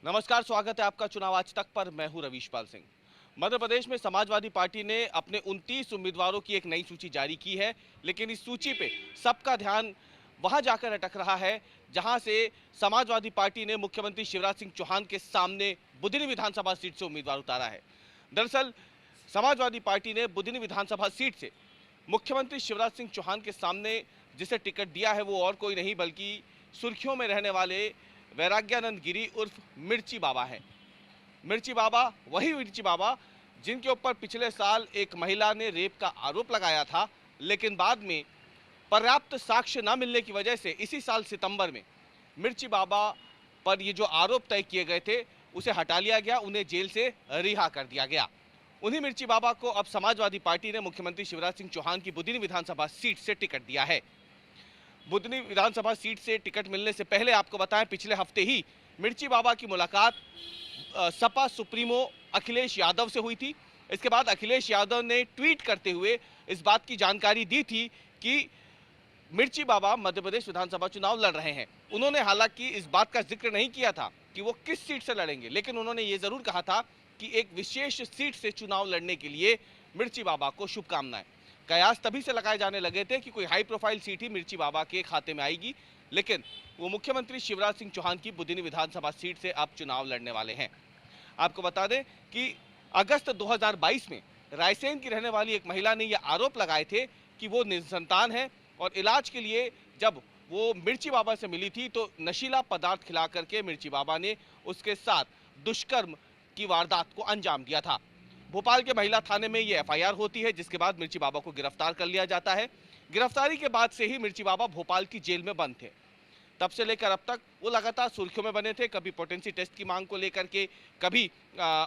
नमस्कार, स्वागत है आपका चुनाव आज तक पर। मैं हूं रवीशपाल सिंह। मध्य प्रदेश में समाजवादी पार्टी ने अपने 29 उम्मीदवारों की एक नई सूची जारी की है, लेकिन इस सूची पे सबका ध्यान वहां जाकर अटक रहा है जहां से समाजवादी पार्टी ने मुख्यमंत्री शिवराज सिंह चौहान के सामने बुधनी विधानसभा सीट से उम्मीदवार उतारा है। दरअसल समाजवादी पार्टी ने बुधनी विधानसभा सीट से मुख्यमंत्री शिवराज सिंह चौहान के सामने जिसे टिकट दिया है वो और कोई नहीं बल्कि सुर्खियों में रहने वाले वैराग्यानंद गिरी उर्फ मिर्ची बाबा है। मिर्ची बाबा वही मिर्ची बाबा जिनके ऊपर पिछले साल एक महिला ने रेप का आरोप लगाया था, लेकिन बाद में पर्याप्त साक्ष्य न मिलने की वजह से इसी साल सितंबर में मिर्ची बाबा पर ये जो आरोप तय किए गए थे उसे हटा लिया गया, उन्हें जेल से रिहा कर दिया गया। उन्हीं मिर्ची बाबा को अब समाजवादी पार्टी ने मुख्यमंत्री शिवराज सिंह चौहान की बुधनी विधानसभा सीट से टिकट दिया है। बुधनी विधानसभा सीट से टिकट मिलने से पहले आपको बताएं, पिछले हफ्ते ही मिर्ची बाबा की मुलाकात सपा सुप्रीमो अखिलेश यादव से हुई थी। इसके बाद अखिलेश यादव ने ट्वीट करते हुए इस बात की जानकारी दी थी कि मिर्ची बाबा मध्य प्रदेश विधानसभा चुनाव लड़ रहे हैं। उन्होंने हालांकि इस बात का जिक्र नहीं किया था कि वो किस सीट से लड़ेंगे, लेकिन उन्होंने ये जरूर कहा था कि एक विशेष सीट से चुनाव लड़ने के लिए मिर्ची बाबा को शुभकामनाएं। कयास तभी से लगाए जाने लगे थे कि कोई हाई प्रोफाइल सीट ही मिर्ची बाबा के खाते में आएगी, लेकिन वो मुख्यमंत्री शिवराज सिंह चौहान की बुधनी विधानसभा सीट से अब चुनाव लड़ने वाले हैं। आपको बता दें कि अगस्त 2022 में रायसेन की रहने वाली एक महिला ने यह आरोप लगाए थे कि वो निसंतान है और इलाज के लिए जब वो मिर्ची बाबा से मिली थी तो नशीला पदार्थ खिला करके मिर्ची बाबा ने उसके साथ दुष्कर्म की वारदात को अंजाम दिया था। भोपाल के महिला थाने में ये एफआईआर होती है, जिसके बाद मिर्ची बाबा को गिरफ्तार कर लिया जाता है। गिरफ्तारी के बाद से ही मिर्ची बाबा भोपाल की जेल में बंद थे। तब से लेकर अब तक वो लगातार सुर्खियों में बने थे, कभी पोटेंसी टेस्ट की मांग को लेकर के, कभी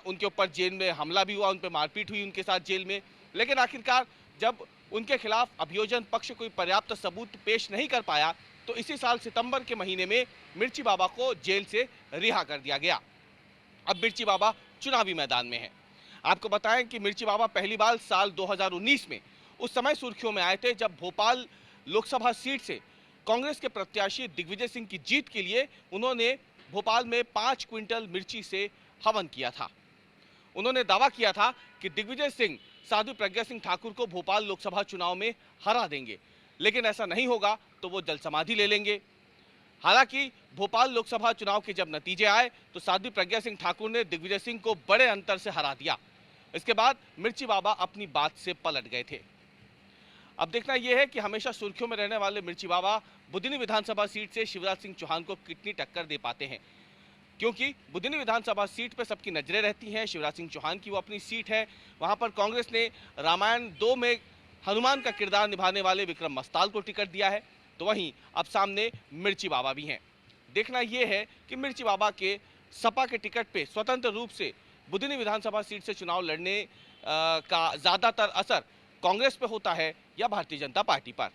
उनके ऊपर जेल में हमला भी हुआ, उन पर मारपीट हुई उनके साथ जेल में। लेकिन आखिरकार जब उनके खिलाफ अभियोजन पक्ष कोई पर्याप्त सबूत पेश नहीं कर पाया तो इसी साल सितंबर के महीने में मिर्ची बाबा को जेल से रिहा कर दिया गया। अब मिर्ची बाबा चुनावी मैदान में है। आपको बताएं कि मिर्ची बाबा पहली बार साल 2019 में उस समय सुर्खियों में आए थे जब भोपाल लोकसभा सीट से कांग्रेस के प्रत्याशी दिग्विजय सिंह की जीत के लिए उन्होंने भोपाल में 5 क्विंटल मिर्ची से हवन किया था। उन्होंने दावा किया था कि दिग्विजय सिंह साध्वी प्रज्ञा सिंह ठाकुर को भोपाल लोकसभा चुनाव में हरा देंगे, लेकिन ऐसा नहीं होगा तो वो जल समाधि ले लेंगे। हालांकि भोपाल लोकसभा चुनाव के जब नतीजे आए तो साध्वी प्रज्ञा सिंह ठाकुर ने दिग्विजय सिंह को बड़े अंतर से हरा दिया। इसके बाद मिर्ची बाबा अपनी बात से पलट गए थे। अब देखना यह है कि हमेशा सुर्खियों में रहने वाले मिर्ची बाबा बुधनी विधानसभा सीट से शिवराज सिंह चौहान को कितनी टक्कर दे पाते हैं, क्योंकि बुधनी विधानसभा सीट पर सबकी नजरें रहती हैं। शिवराज सिंह चौहान की वो अपनी सीट है, वहां पर कांग्रेस ने रामायण 2 में हनुमान का किरदार निभाने वाले विक्रम मस्ताल को टिकट दिया है, तो वहीं अब सामने मिर्ची बाबा भी हैं। देखना यह है कि मिर्ची बाबा के सपा के टिकट पे स्वतंत्र रूप से बुधनी विधानसभा सीट से चुनाव लड़ने का ज्यादातर असर कांग्रेस पे होता है या भारतीय जनता पार्टी पर।